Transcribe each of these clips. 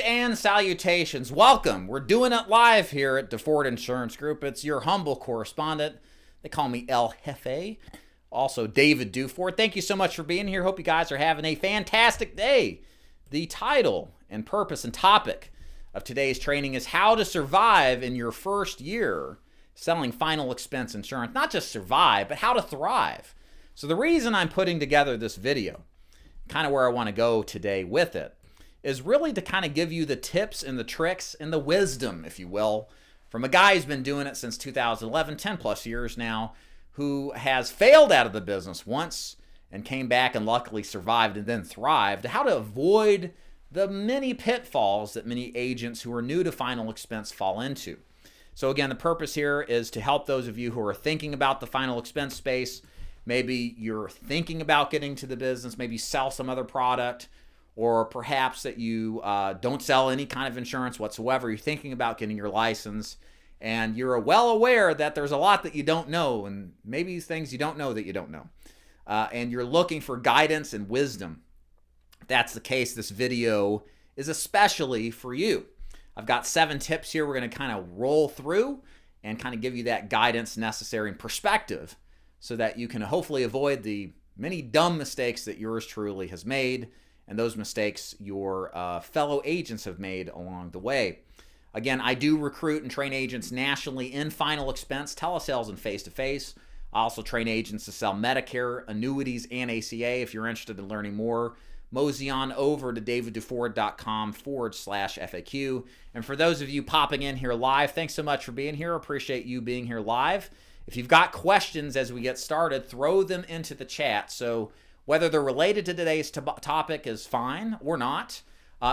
And salutations. Welcome. We're doing it live here at DeFord Insurance Group. It's your humble correspondent. They call me El Jefe. Also, David Duford. Thank you so much for being here. Hope you guys are having a fantastic day. The title and purpose and topic of today's training is how to survive in your first year selling final expense insurance. Not just survive, but how to thrive. So the reason I'm putting together this video, kind of where I want to go today with it, is really to kind of give you the tips and the tricks and the wisdom, if you will, from a guy who's been doing it since 2011, 10 plus years now, who has failed out of the business once and came back and luckily survived and then thrived, how to avoid the many pitfalls that many agents who are new to final expense fall into. So again, the purpose here is to help those of you who are thinking about the final expense space. Maybe you're thinking about getting to the business, maybe sell some other product, or perhaps that you don't sell any kind of insurance whatsoever. You're thinking about getting your license, and you're well aware that there's a lot that you don't know, and maybe things you don't know that you don't know. And you're looking for guidance and wisdom. If that's the case, this video is especially for you. I've got 7 tips here we're going to kind of roll through and kind of give you that guidance necessary and perspective so that you can hopefully avoid the many dumb mistakes that yours truly has made, and those mistakes your fellow agents have made along the way. Again, I do recruit and train agents nationally in final expense, telesales, and face-to-face. I also train agents to sell Medicare, annuities, and ACA. If you're interested in learning more, mosey on over to davidduford.com/FAQ. And for those of you popping in here live, thanks so much for being here. Appreciate you being here live. If you've got questions as we get started, throw them into the chat. So whether they're related to today's topic is fine or not.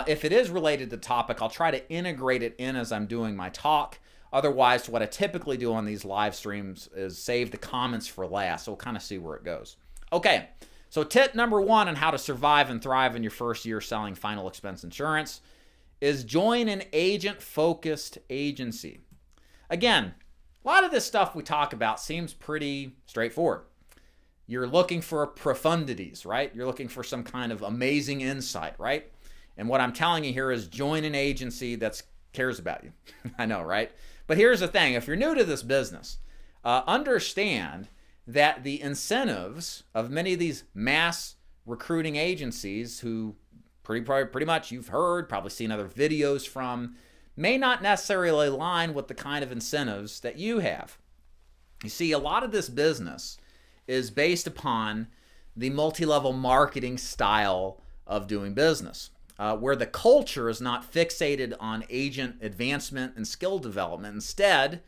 If it is related to the topic, I'll try to integrate it in as I'm doing my talk. Otherwise, what I typically do on these live streams is save the comments for last. So we'll kind of see where it goes. Okay, so tip number 1 on how to survive and thrive in your first year selling final expense insurance is join an agent-focused agency. Again, a lot of this stuff we talk about seems pretty straightforward. You're looking for profundities, right? You're looking for some kind of amazing insight, right? And what I'm telling you here is join an agency that cares about you. I know, right? But here's the thing. If you're new to this business, understand that the incentives of many of these mass recruiting agencies who pretty much you've heard, probably seen other videos from, may not necessarily align with the kind of incentives that you have. You see, a lot of this business is based upon the multi-level marketing style of doing business, where the culture is not fixated on agent advancement and skill development. Instead,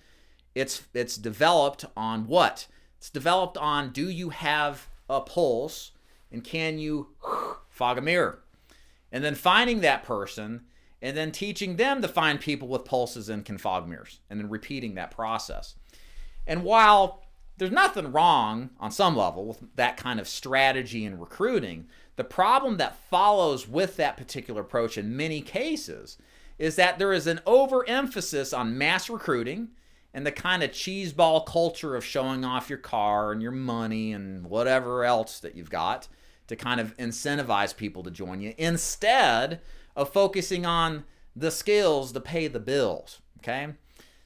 it's developed on what? It's developed on, do you have a pulse and can you fog a mirror? And then finding that person and then teaching them to find people with pulses and can fog mirrors, and then repeating that process. And while there's nothing wrong on some level with that kind of strategy in recruiting, the problem that follows with that particular approach in many cases is that there is an overemphasis on mass recruiting and the kind of cheeseball culture of showing off your car and your money and whatever else that you've got to kind of incentivize people to join you, instead of focusing on the skills to pay the bills, okay?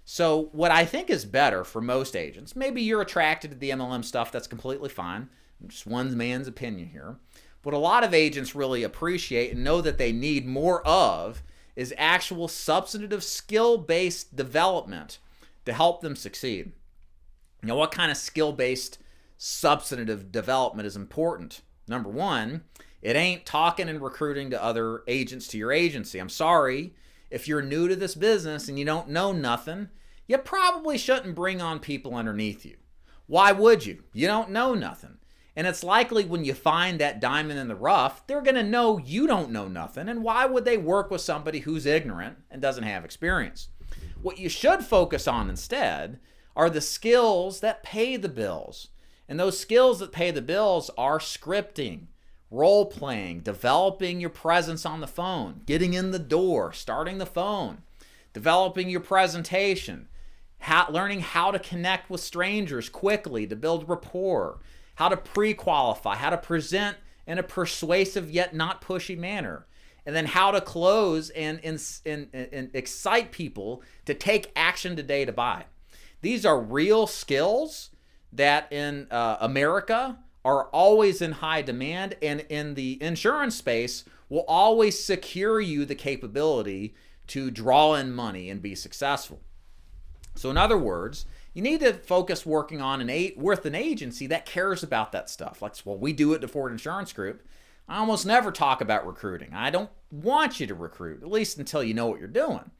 So what I think is better for most agents, maybe you're attracted to the MLM stuff, that's completely fine. Just one man's opinion here. What a lot of agents really appreciate and know that they need more of is actual substantive skill-based development to help them succeed. Now, what kind of skill-based substantive development is important? Number 1, it ain't talking and recruiting to other agents to your agency. I'm sorry, if you're new to this business and you don't know nothing, you probably shouldn't bring on people underneath you. Why would you? You don't know nothing. And it's likely when you find that diamond in the rough, they're going to know you don't know nothing. And why would they work with somebody who's ignorant and doesn't have experience? What you should focus on instead are the skills that pay the bills. And those skills that pay the bills are scripting, role-playing, developing your presence on the phone, getting in the door, starting the phone, developing your presentation, learning how to connect with strangers quickly to build rapport, how to pre-qualify, how to present in a persuasive yet not pushy manner, and then how to close and excite people to take action today to buy. These are real skills that in America are always in high demand, and in the insurance space will always secure you the capability to draw in money and be successful. So in other words, you need to focus working on with an agency that cares about that stuff. Like, well, we do it at Ford Insurance Group. I almost never talk about recruiting. I don't want you to recruit, at least until you know what you're doing.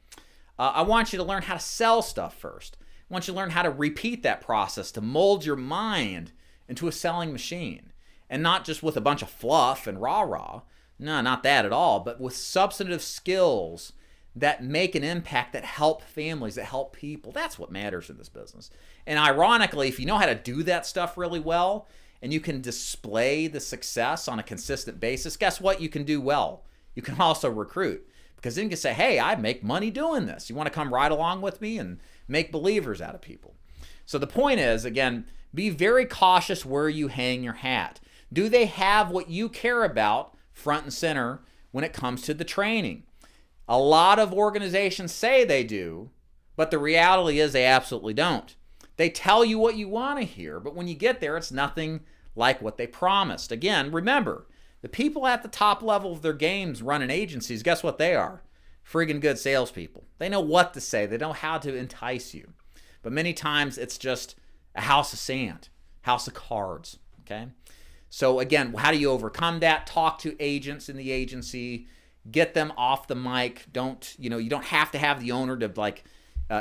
I want you to learn how to sell stuff first. I want you to learn how to repeat that process to mold your mind into a selling machine, and not just with a bunch of fluff and rah-rah. No, not that at all, but with substantive skills that make an impact, that help families, that help people. That's what matters in this business. And ironically, if you know how to do that stuff really well, and you can display the success on a consistent basis, guess what? You can do well. You can also recruit, because then you can say, hey, I make money doing this. You want to come ride along with me and make believers out of people? So the point is, again, be very cautious where you hang your hat. Do they have what you care about front and center when it comes to the training? A lot of organizations say they do, but the reality is they absolutely don't. They tell you what you want to hear, but when you get there, it's nothing like what they promised. Again, remember, the people at the top level of their games running agencies, guess what they are? Friggin' good salespeople. They know what to say. They know how to entice you. But many times it's just a house of sand, house of cards, okay? So again, how do you overcome that? Talk to agents in the agency, get them off the mic. You don't have to have the owner to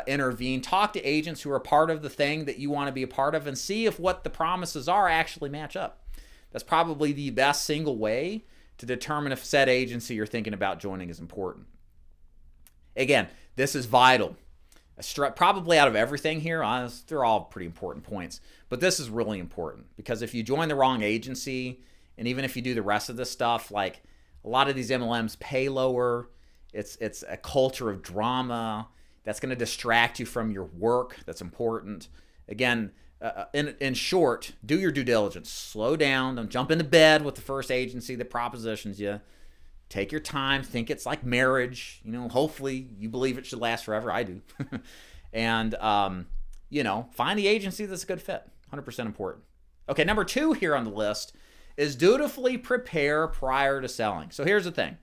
intervene. Talk to agents who are part of the thing that you want to be a part of, and see if what the promises are actually match up. That's probably the best single way to determine if said agency you're thinking about joining is important. Again, this is vital. Probably out of everything here, they're all pretty important points, but this is really important, because if you join the wrong agency, and even if you do the rest of this stuff, like a lot of these MLMs pay lower, it's a culture of drama that's going to distract you from your work that's important. Again, in short, do your due diligence. Slow down. Don't jump into bed with the first agency that propositions you. Take your time. Think it's like marriage. Hopefully you believe it should last forever. I do. And, find the agency that's a good fit. 100% important. Okay, number 2 here on the list is dutifully prepare prior to selling. So here's the thing.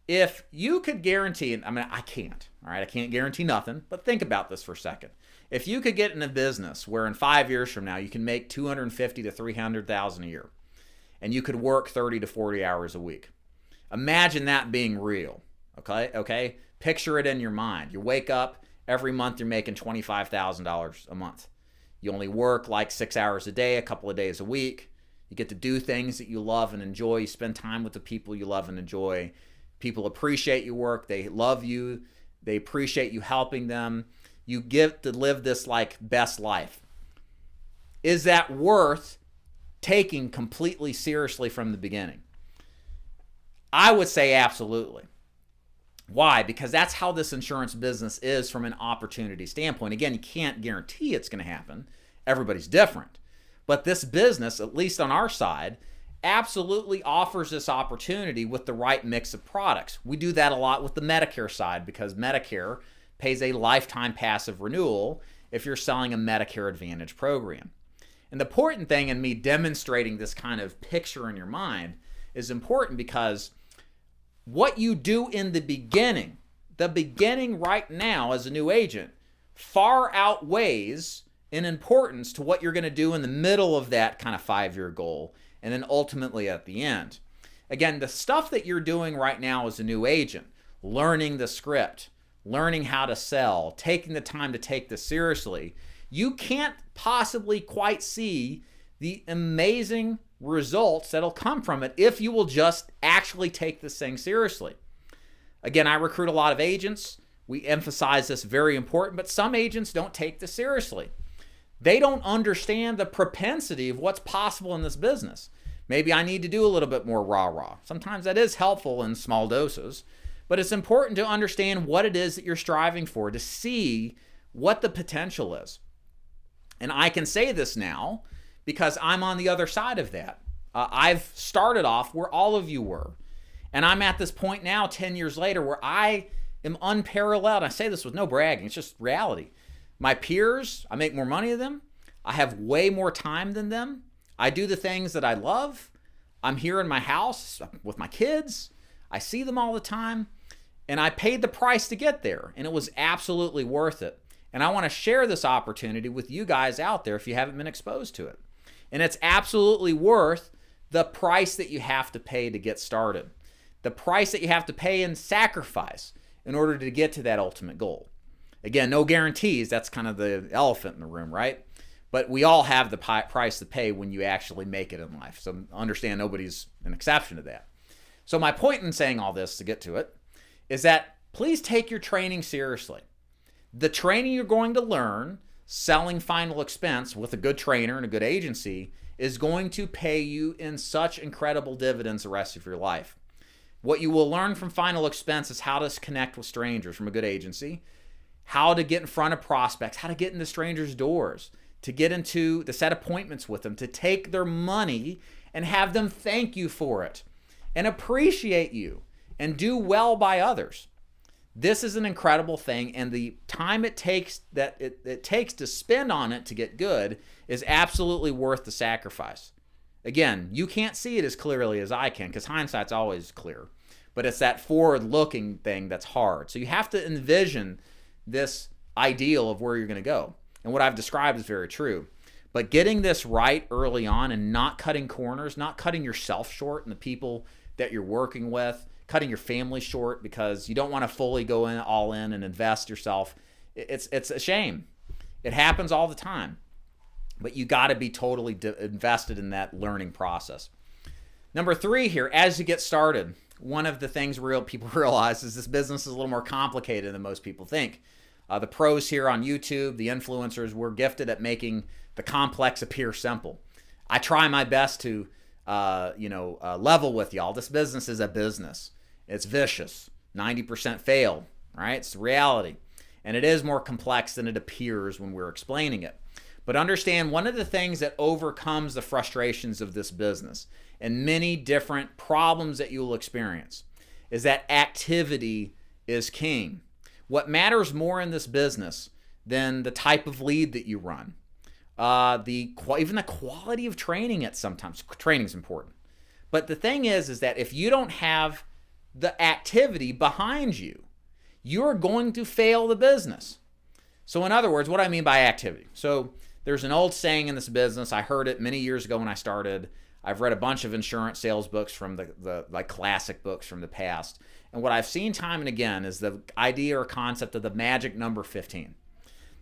If you could guarantee, I can't, all right? I can't guarantee nothing, but think about this for a second. If you could get in a business where in 5 years from now you can make $250,000 to $300,000 a year, and you could work 30 to 40 hours a week, imagine that being real, okay? Picture it in your mind. You wake up, every month you're making $25,000 a month. You only work like 6 hours a day, a couple of days a week. You get to do things that you love and enjoy. You spend time with the people you love and enjoy. People appreciate your work. They love you. They appreciate you helping them. You get to live this best life. Is that worth taking completely seriously from the beginning? I would say absolutely. Why? Because that's how this insurance business is from an opportunity standpoint. Again, you can't guarantee it's going to happen. Everybody's different. But this business, at least on our side, absolutely offers this opportunity with the right mix of products. We do that a lot with the Medicare side, because Medicare pays a lifetime passive renewal if you're selling a Medicare Advantage program. And the important thing in me demonstrating this kind of picture in your mind is important, because what you do in the beginning right now as a new agent, far outweighs in importance to what you're going to do in the middle of that kind of 5-year goal, and then ultimately at the end. Again, the stuff that you're doing right now as a new agent, learning the script, learning how to sell, taking the time to take this seriously, you can't possibly quite see the amazing results that'll come from it if you will just actually take this thing seriously. Again, I recruit a lot of agents. We emphasize this, very important, but some agents don't take this seriously. They don't understand the propensity of what's possible in this business. Maybe I need to do a little bit more rah-rah. Sometimes that is helpful in small doses, but it's important to understand what it is that you're striving for, to see what the potential is. And I can say this now because I'm on the other side of that. I've started off where all of you were. And I'm at this point now, 10 years later, where I am unparalleled. I say this with no bragging. It's just reality. My peers, I make more money than them. I have way more time than them. I do the things that I love. I'm here in my house with my kids. I see them all the time. And I paid the price to get there. And it was absolutely worth it. And I want to share this opportunity with you guys out there if you haven't been exposed to it. And it's absolutely worth the price that you have to pay to get started. The price that you have to pay in sacrifice in order to get to that ultimate goal. Again, no guarantees. That's kind of the elephant in the room, right? But we all have the price to pay when you actually make it in life. So understand nobody's an exception to that. So my point in saying all this, to get to it, is that please take your training seriously. The training you're going to learn, selling final expense with a good trainer and a good agency, is going to pay you in such incredible dividends the rest of your life. What you will learn from final expense is how to connect with strangers from a good agency, how to get in front of prospects, how to get into strangers' doors, to set appointments with them, to take their money and have them thank you for it and appreciate you and do well by others. This is an incredible thing, and the time it takes to spend on it to get good is absolutely worth the sacrifice. Again, you can't see it as clearly as I can because hindsight's always clear, but it's that forward-looking thing that's hard. So you have to envision this ideal of where you're going to go. And what I've described is very true. But getting this right early on and not cutting corners, not cutting yourself short and the people that you're working with, cutting your family short because you don't want to fully go all in and invest yourself. It's a shame. It happens all the time. But you got to be totally invested in that learning process. Number 3 here, as you get started, one of the things people realize is this business is a little more complicated than most people think. The pros here on YouTube, the influencers, we're gifted at making the complex appear simple. I try my best to level with y'all. This business is a business. It's vicious. 90% fail, right? It's the reality. And it is more complex than it appears when we're explaining it. But understand one of the things that overcomes the frustrations of this business and many different problems that you will experience is that activity is king. What matters more in this business than the type of lead that you run, even the quality of training sometimes. Training is important. But the thing is that if you don't have the activity behind you, you're going to fail the business. So in other words, what I mean by activity. So there's an old saying in this business. I heard it many years ago when I started. I've read a bunch of insurance sales books from the classic books from the past. And what I've seen time and again is the idea or concept of the magic number 15.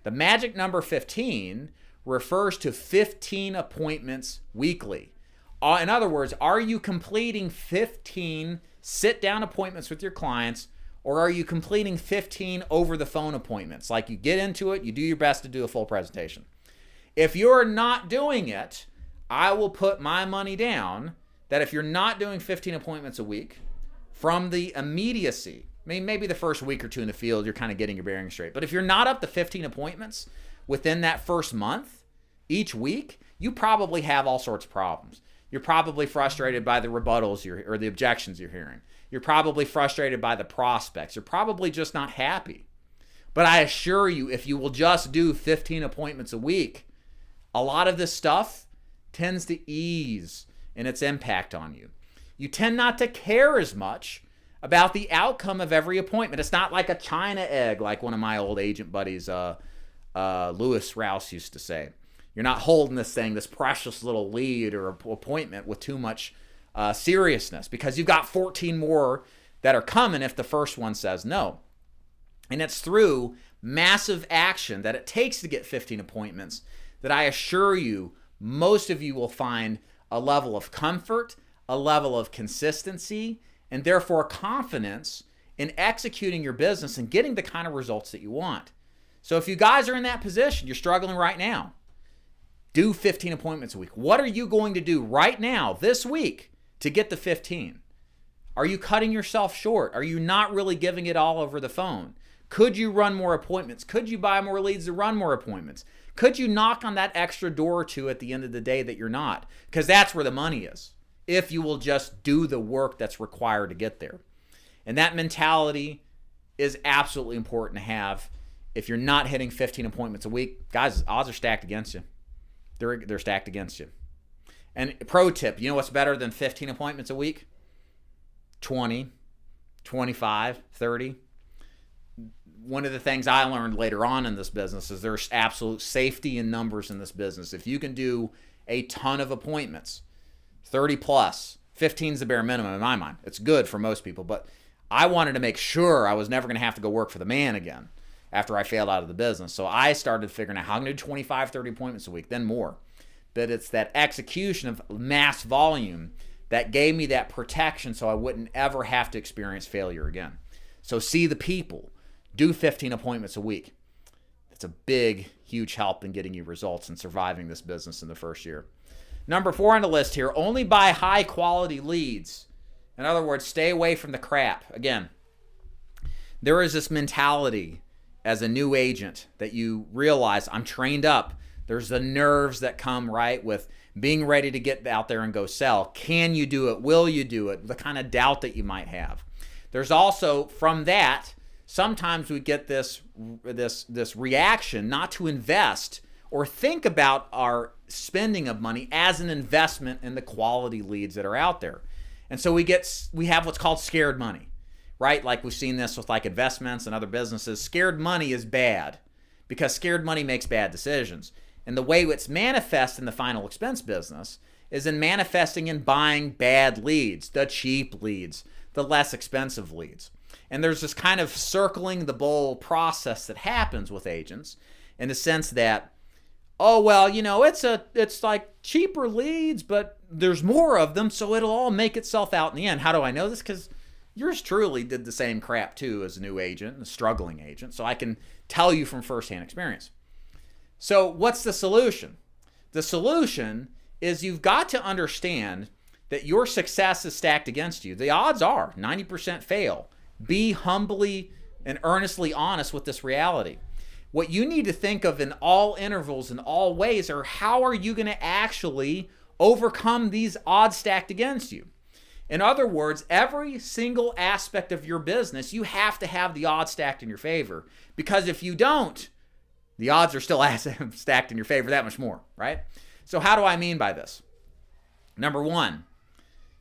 The magic number 15 refers to 15 appointments weekly. In other words, are you completing 15 sit-down appointments with your clients, or are you completing 15 over-the-phone appointments? Like you get into it, you do your best to do a full presentation. If you're not doing it, I will put my money down that if you're not doing 15 appointments a week, from the immediacy, maybe the first week or two in the field, you're kind of getting your bearings straight. But if you're not up to 15 appointments within that first month, each week, you probably have all sorts of problems. You're probably frustrated by the rebuttals or the objections you're hearing. You're probably frustrated by the prospects. You're probably just not happy. But I assure you, if you will just do 15 appointments a week, a lot of this stuff tends to ease in its impact on you. You tend not to care as much about the outcome of every appointment. It's not like a China egg, like one of my old agent buddies, Lewis Rouse, used to say. You're not holding this thing, this precious little lead or appointment with too much seriousness because you've got 14 more that are coming if the first one says no. And it's through massive action that it takes to get 15 appointments that I assure you, most of you will find a level of comfort, a level of consistency, and therefore confidence in executing your business and getting the kind of results that you want. So if you guys are in that position, you're struggling right now, do 15 appointments a week. What are you going to do right now, this week, to get the 15? Are you cutting yourself short? Are you not really giving it all over the phone? Could you run more appointments? Could you buy more leads to run more appointments? Could you knock on that extra door or two at the end of the day that you're not? Because that's where the money is. if you will just do the work that's required to get there. And that mentality is absolutely important to have. If you're not hitting 15 appointments a week, guys, odds are stacked against you. They're stacked against you. And pro tip, you know what's better than 15 appointments a week? 20, 25, 30. One of the things I learned later on in this business is there's absolute safety in numbers in this business. If you can do a ton of appointments, 30 plus, 15 is the bare minimum in my mind. It's good for most people, but I wanted to make sure I was never going to have to go work for the man again after I failed out of the business. So I started figuring out how I'm going to do 25, 30 appointments a week, then more. But it's that execution of mass volume that gave me that protection so I wouldn't ever have to experience failure again. So see the people. Do 15 appointments a week. It's a big, huge help in getting you results and surviving this business in the first year. Number 4 on the list here, only buy high quality leads. In other words, stay away from the crap. Again, there is this mentality as a new agent that you realize I'm trained up. There's the nerves that come, right, with being ready to get out there and go sell. Can you do it? Will you do it? The kind of doubt that you might have. There's also, from that, sometimes we get this reaction not to invest or think about our spending of money as an investment in the quality leads that are out there. And so we have what's called scared money, right? Like we've seen this with like investments and other businesses. Scared money is bad because scared money makes bad decisions. And the way it's manifest in the final expense business is in manifesting in buying bad leads, the cheap leads, the less expensive leads. And there's this kind of circling the bowl process that happens with agents in the sense that, oh, well, you know, it's like cheaper leads, but there's more of them, so it'll all make itself out in the end. How do I know this? Because yours truly did the same crap too as a new agent, a struggling agent, so I can tell you from firsthand experience. So what's the solution? The solution is you've got to understand that your success is stacked against you. The odds are 90% fail. Be humbly and earnestly honest with this reality. What you need to think of in all intervals and all ways are how are you going to actually overcome these odds stacked against you? In other words, every single aspect of your business, you have to have the odds stacked in your favor. Because if you don't, the odds are still stacked in your favor that much more, right? So how do I mean by this? Number 1,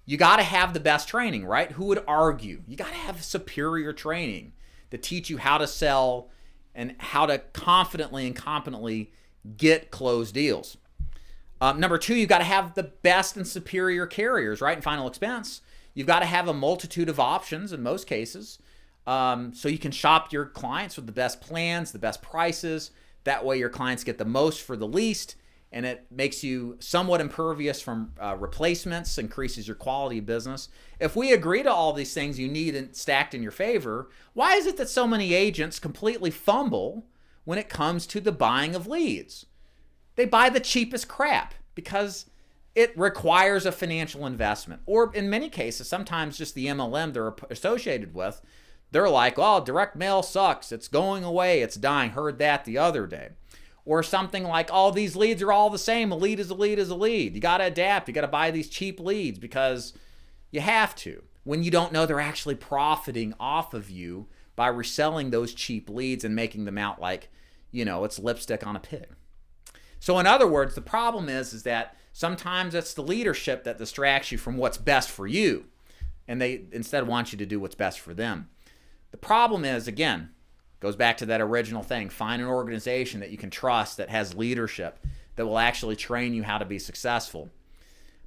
you got to have the best training, right? Who would argue? You got to have superior training to teach you how to sell and how to confidently and competently get closed deals. Number 2, you've got to have the best and superior carriers, right? In final expense, you've got to have a multitude of options in most cases, so you can shop your clients with the best plans, the best prices. That way your clients get the most for the least, and it makes you somewhat impervious from replacements, increases your quality of business. If we agree to all these things you need and stacked in your favor, why is it that so many agents completely fumble when it comes to the buying of leads? They buy the cheapest crap because it requires a financial investment. Or in many cases, sometimes just the MLM they're associated with, they're like, oh, direct mail sucks. It's going away. It's dying. Heard that the other day. Or something like, oh, these leads are all the same. A lead is a lead is a lead. You got to adapt. You got to buy these cheap leads because you have to. When you don't know they're actually profiting off of you by reselling those cheap leads and making them out like, you know, it's lipstick on a pig. So in other words, the problem is that sometimes it's the leadership that distracts you from what's best for you. And they instead want you to do what's best for them. The problem is, again, goes back to that original thing. Find an organization that you can trust that has leadership that will actually train you how to be successful.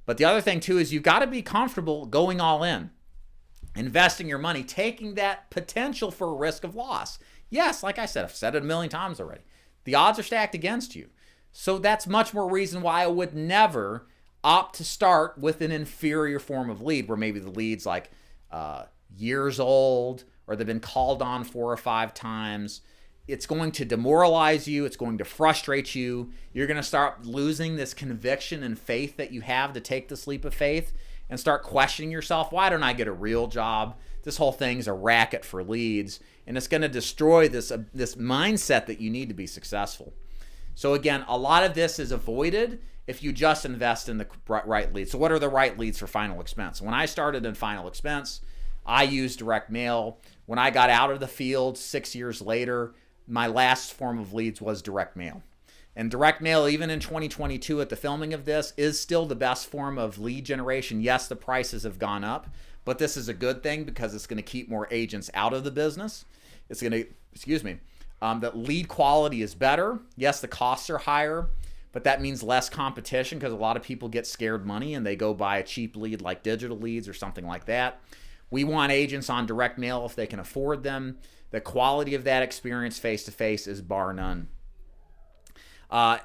But the other thing too is you've got to be comfortable going all in, investing your money, taking that potential for a risk of loss. Yes, like I said, I've said it a million times already. The odds are stacked against you. So that's much more reason why I would never opt to start with an inferior form of lead where maybe the lead's like years old or they've been called on 4 or 5 times. It's going to demoralize you. It's going to frustrate you. You're going to start losing this conviction and faith that you have to take this leap of faith and start questioning yourself. Why don't I get a real job? This whole thing's a racket for leads, and it's going to destroy this mindset that you need to be successful. So again, a lot of this is avoided if you just invest in the right leads. So what are the right leads for final expense? When I started in final expense, I used direct mail. When I got out of the field 6 years later, my last form of leads was direct mail. And direct mail, even in 2022 at the filming of this, is still the best form of lead generation. Yes, the prices have gone up, but this is a good thing because it's going to keep more agents out of the business. It's going to, the lead quality is better. Yes, the costs are higher, but that means less competition because a lot of people get scared money and they go buy a cheap lead like digital leads or something like that. We want agents on direct mail if they can afford them. The quality of that experience face-to-face is bar none.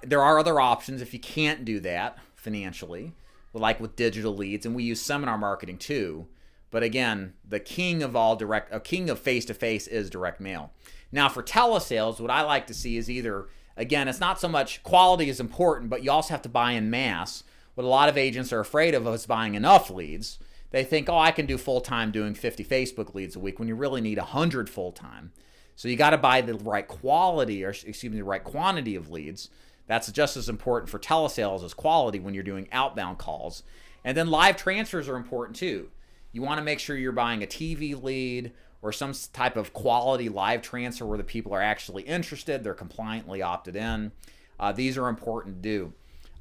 There are other options if you can't do that financially, like with digital leads, and we use seminar marketing too. But again, the king of face-to-face is direct mail. Now for telesales, what I like to see is either, again, it's not so much quality is important, but you also have to buy in mass. What a lot of agents are afraid of is buying enough leads. They think, oh, I can do full-time doing 50 Facebook leads a week when you really need 100 full-time. So you got to buy the right quality, the right quantity of leads. That's just as important for telesales as quality when you're doing outbound calls. And then live transfers are important too. You want to make sure you're buying a TV lead or some type of quality live transfer where the people are actually interested, they're compliantly opted in. These are important to do.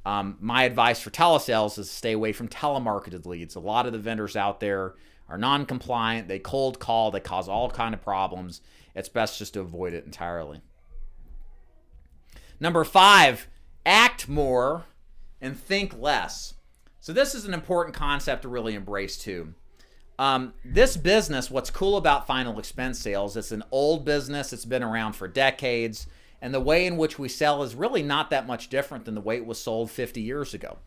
My advice for telesales is to stay away from telemarketed leads. A lot of the vendors out there are non-compliant, they cold call, they cause all kind of problems. It's best just to avoid it entirely. Number 5, act more and think less. So this is an important concept to really embrace too. This business, what's cool about final expense sales, it's an old business, it's been around for decades, and the way in which we sell is really not that much different than the way it was sold 50 years ago.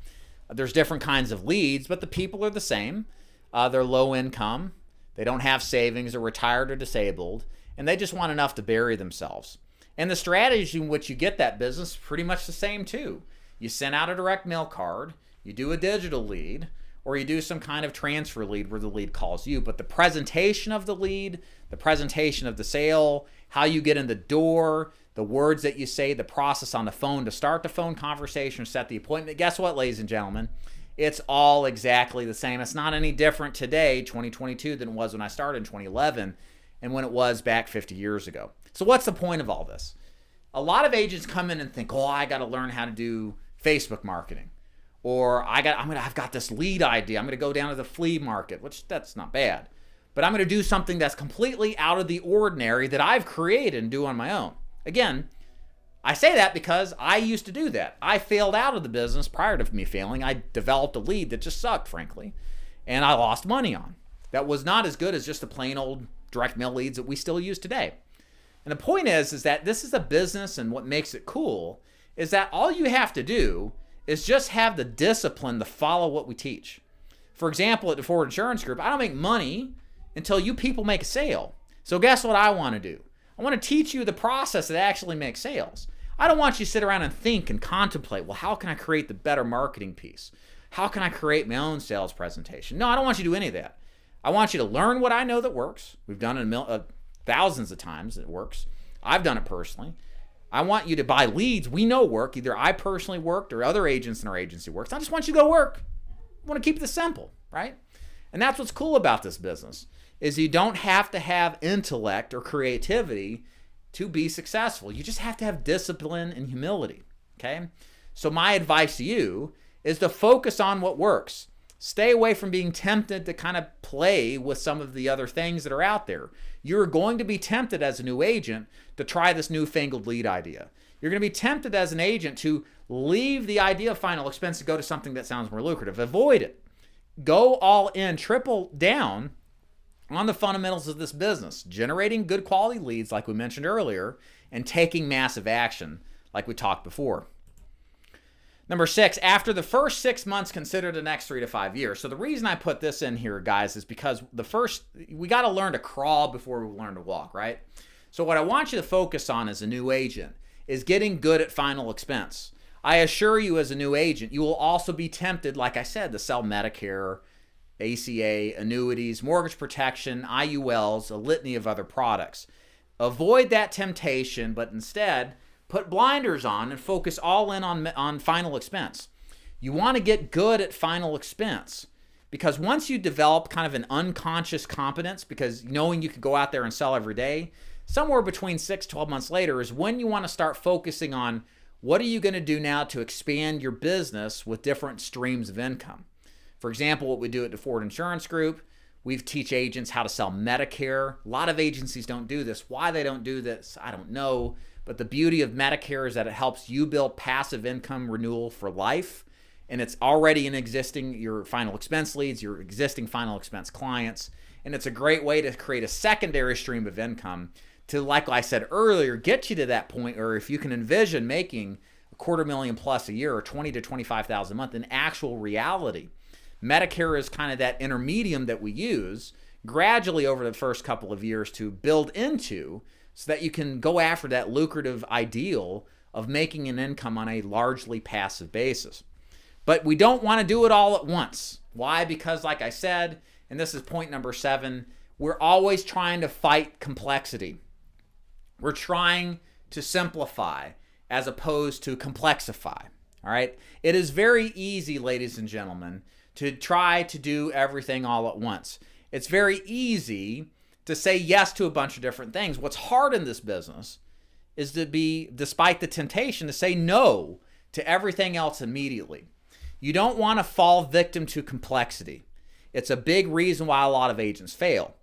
There's different kinds of leads, but the people are the same. They're low income, they don't have savings, they're retired or disabled, and they just want enough to bury themselves. And the strategy in which you get that business is pretty much the same too. You send out a direct mail card, you do a digital lead, or you do some kind of transfer lead where the lead calls you. But the presentation of the lead, the presentation of the sale, how you get in the door, the words that you say, the process on the phone to start the phone conversation, set the appointment. Guess what, ladies and gentlemen? It's all exactly the same. It's not any different today, 2022, than it was when I started in 2011 and when it was back 50 years ago. So what's the point of all this? A lot of agents come in and think, oh, I got to learn how to do Facebook marketing. Or I've got this lead idea. I'm going to go down to the flea market, which that's not bad. But I'm going to do something that's completely out of the ordinary that I've created and do on my own. Again, I say that because I used to do that. I failed out of the business prior to me failing. I developed a lead that just sucked, frankly, and I lost money on. That was not as good as just the plain old direct mail leads that we still use today. And the point is that this is a business, and what makes it cool is that all you have to do is just have the discipline to follow what we teach. For example, at the Forward Insurance Group, I don't make money until you people make a sale. So guess what I want to do? I want to teach you the process that actually makes sales. I don't want you to sit around and think and contemplate, well, how can I create the better marketing piece? How can I create my own sales presentation? No, I don't want you to do any of that. I want you to learn what I know that works. We've done it thousands of times it works. I've done it personally. I want you to buy leads we know work. Either I personally worked or other agents in our agency works. I just want you to go work. I want to keep this simple, right? And that's what's cool about this business is you don't have to have intellect or creativity to be successful. You just have to have discipline and humility, okay? So my advice to you is to focus on what works. Stay away from being tempted to kind of play with some of the other things that are out there. You're going to be tempted as a new agent to try this newfangled lead idea. You're going to be tempted as an agent to leave the idea of final expense to go to something that sounds more lucrative. Avoid it. Go all in, triple down on the fundamentals of this business, generating good quality leads like we mentioned earlier, and taking massive action like we talked before. Number 6, after the first 6 months, consider the next 3 to 5 years. So the reason I put this in here, guys, is because we got to learn to crawl before we learn to walk, right? So what I want you to focus on as a new agent is getting good at final expense. I assure you as a new agent, you will also be tempted, like I said, to sell Medicare, ACA, annuities, mortgage protection, IULs, a litany of other products. Avoid that temptation, but instead put blinders on and focus all in on final expense. You want to get good at final expense, because once you develop kind of an unconscious competence, because knowing you can go out there and sell every day, somewhere between 6 to 12 months later is when you want to start focusing on what are you going to do now to expand your business with different streams of income. For example, what we do at the Ford Insurance Group, we teach agents how to sell Medicare. A lot of agencies don't do this. Why they don't do this, I don't know. But the beauty of Medicare is that it helps you build passive income renewal for life. And it's already in your final expense leads, your existing final expense clients. And it's a great way to create a secondary stream of income to, like I said earlier, get you to that point, or if you can envision making $250,000 plus a year or $20,000 to $25,000 a month in actual reality. Medicare is kind of that intermedium that we use gradually over the first couple of years to build into, so that you can go after that lucrative ideal of making an income on a largely passive basis. But we don't want to do it all at once. Why? Because like I said, and this is point number 7, we're always trying to fight complexity. We're trying to simplify as opposed to complexify. All right? It is very easy, ladies and gentlemen, to try to do everything all at once. It's very easy to say yes to a bunch of different things. What's hard in this business is to be, despite the temptation, to say no to everything else immediately. You don't want to fall victim to complexity. It's a big reason why a lot of agents fail.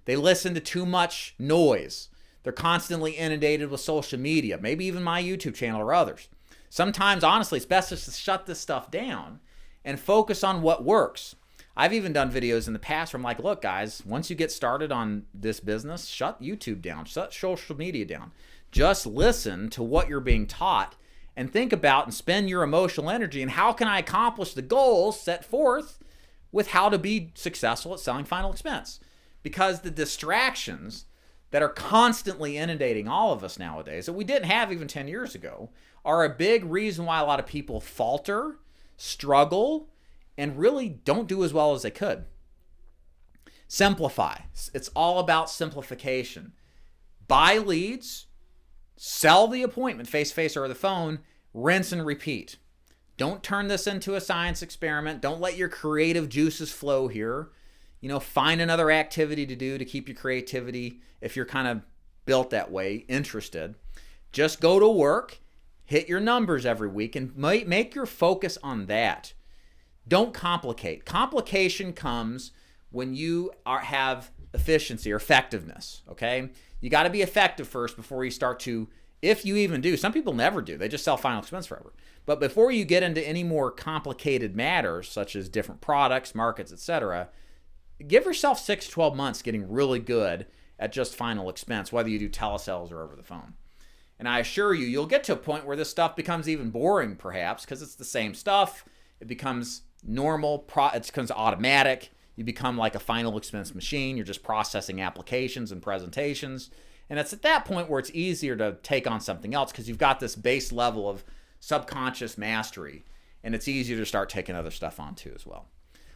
They listen to too much noise. They're constantly inundated with social media, maybe even my YouTube channel or others. Sometimes, honestly, it's best just to shut this stuff down and focus on what works. I've even done videos in the past where I'm like, look, guys, once you get started on this business, shut YouTube down, shut social media down. Just listen to what you're being taught and think about and spend your emotional energy and how can I accomplish the goals set forth with how to be successful at selling final expense. Because the distractions that are constantly inundating all of us nowadays that we didn't have even 10 years ago are a big reason why a lot of people falter, struggle, and really don't do as well as they could. Simplify. It's all about simplification. Buy leads, sell the appointment face-to-face or over the phone, rinse and repeat. Don't turn this into a science experiment. Don't let your creative juices flow here. Find another activity to do to keep your creativity, if you're kind of built that way, interested. Just go to work, hit your numbers every week, and make your focus on that. Don't complicate. Complication comes when you have efficiency or effectiveness, okay? You got to be effective first before you start to, if you even do. Some people never do. They just sell final expense forever. But before you get into any more complicated matters, such as different products, markets, etc., give yourself 6 to 12 months getting really good at just final expense, whether you do telesales or over the phone. And I assure you, you'll get to a point where this stuff becomes even boring, perhaps, because it's the same stuff. It becomes normal. It becomes automatic. You become like a final expense machine. You're just processing applications and presentations. And it's at that point where it's easier to take on something else because you've got this base level of subconscious mastery. And it's easier to start taking other stuff on too as well.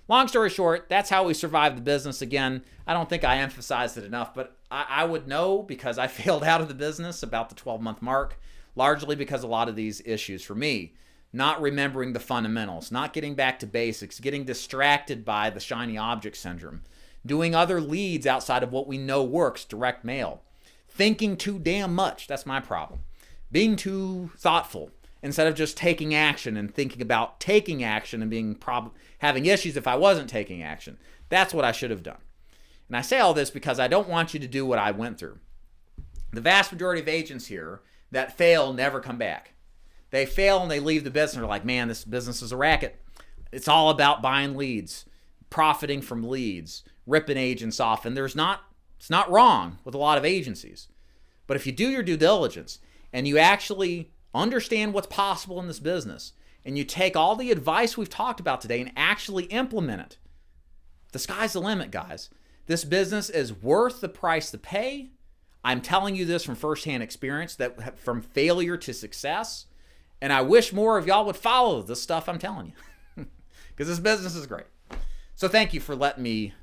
Long story short, that's how we survived the business. Again, I don't think I emphasized it enough, but I would know because I failed out of the business about the 12-month mark, largely because a lot of these issues for me, not remembering the fundamentals, not getting back to basics, getting distracted by the shiny object syndrome, doing other leads outside of what we know works, direct mail, thinking too damn much, that's my problem, being too thoughtful, instead of just taking action and thinking about taking action and being having issues if I wasn't taking action. That's what I should have done. And I say all this because I don't want you to do what I went through. The vast majority of agents here that fail never come back. They fail and they leave the business and they're like, man, this business is a racket. It's all about buying leads, profiting from leads, ripping agents off. And it's not wrong with a lot of agencies. But if you do your due diligence and you actually understand what's possible in this business, and you take all the advice we've talked about today and actually implement it, the sky's the limit, guys. This business is worth the price to pay. I'm telling you this from firsthand experience, that from failure to success, and I wish more of y'all would follow this stuff I'm telling you, because this business is great. So thank you for letting me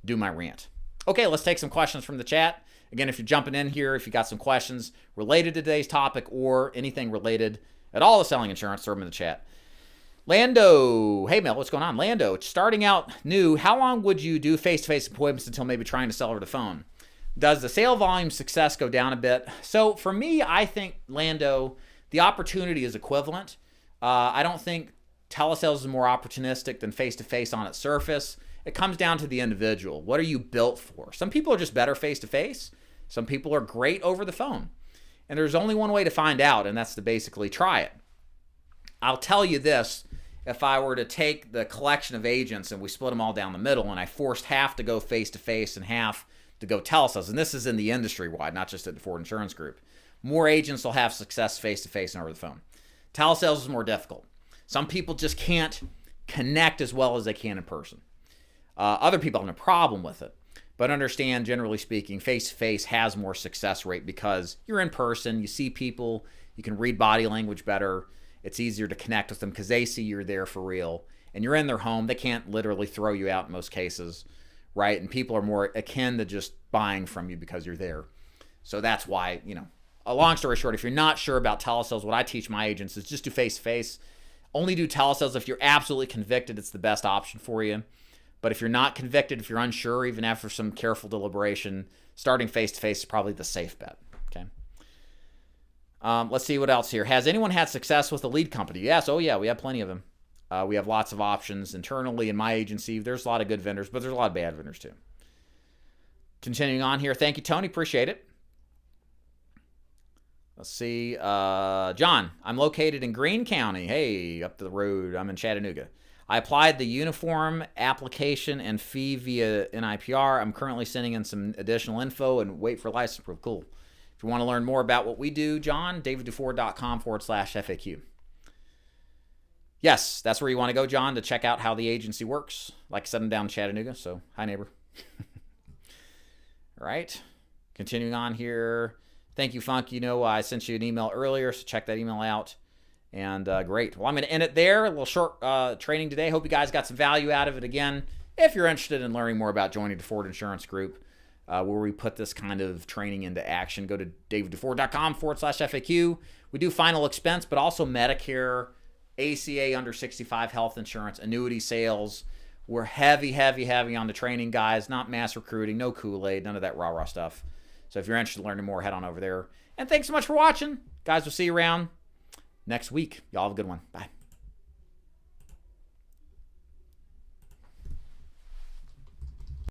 do my rant. Okay, let's take some questions from the chat. Again, if you're jumping in here, if you got some questions related to today's topic or anything related at all to selling insurance, throw them in the chat. Lando, hey Mel, what's going on? Lando, starting out new, how long would you do face-to-face appointments until maybe trying to sell over the phone? Does the sale volume success go down a bit? So for me, I think, Lando, the opportunity is equivalent. I don't think telesales is more opportunistic than face-to-face on its surface. It comes down to the individual. What are you built for? Some people are just better face-to-face. Some people are great over the phone. And there's only one way to find out, and that's to basically try it. I'll tell you this. If I were to take the collection of agents and we split them all down the middle and I forced half to go face-to-face and half to go telesales, and this is in the industry-wide, not just at the Ford Insurance Group, more agents will have success face-to-face and over the phone. Telesales is more difficult. Some people just can't connect as well as they can in person. Other people have no problem with it. But understand, generally speaking, face-to-face has more success rate because you're in person, you see people, you can read body language better. It's easier to connect with them because they see you're there for real. And you're in their home. They can't literally throw you out in most cases, right? And people are more akin to just buying from you because you're there. So that's why, a long story short, if you're not sure about telesales, what I teach my agents is just do face-to-face. Only do telesales if you're absolutely convicted it's the best option for you. But if you're not convicted, if you're unsure, even after some careful deliberation, starting face-to-face is probably the safe bet, okay? Let's see what else here. Has anyone had success with a lead company? Yes. Oh, yeah. We have plenty of them. We have lots of options internally in my agency. There's a lot of good vendors, but there's a lot of bad vendors too. Continuing on here. Thank you, Tony. Appreciate it. Let's see. John, I'm located in Greene County. Hey, up the road. I'm in Chattanooga. I applied the uniform application and fee via NIPR. I'm currently sending in some additional info and wait for license approval. Cool. If you want to learn more about what we do, John, daviddufour.com/FAQ. Yes, that's where you want to go, John, to check out how the agency works. Like I said, I'm down in Chattanooga, so hi, neighbor. All right. Continuing on here. Thank you, Funk. I sent you an email earlier, so check that email out. And great. Well, I'm going to end it there. A little short training today. Hope you guys got some value out of it. Again, if you're interested in learning more about joining the Ford Insurance Group, where we put this kind of training into action, go to daviddufour.com/FAQ. We do final expense, but also Medicare, ACA under 65 health insurance, annuity sales. We're heavy on the training, guys. Not mass recruiting, no Kool-Aid, none of that rah-rah stuff. So if you're interested in learning more, head on over there. And thanks so much for watching. Guys, we'll see you around next week. Y'all have a good one. Bye.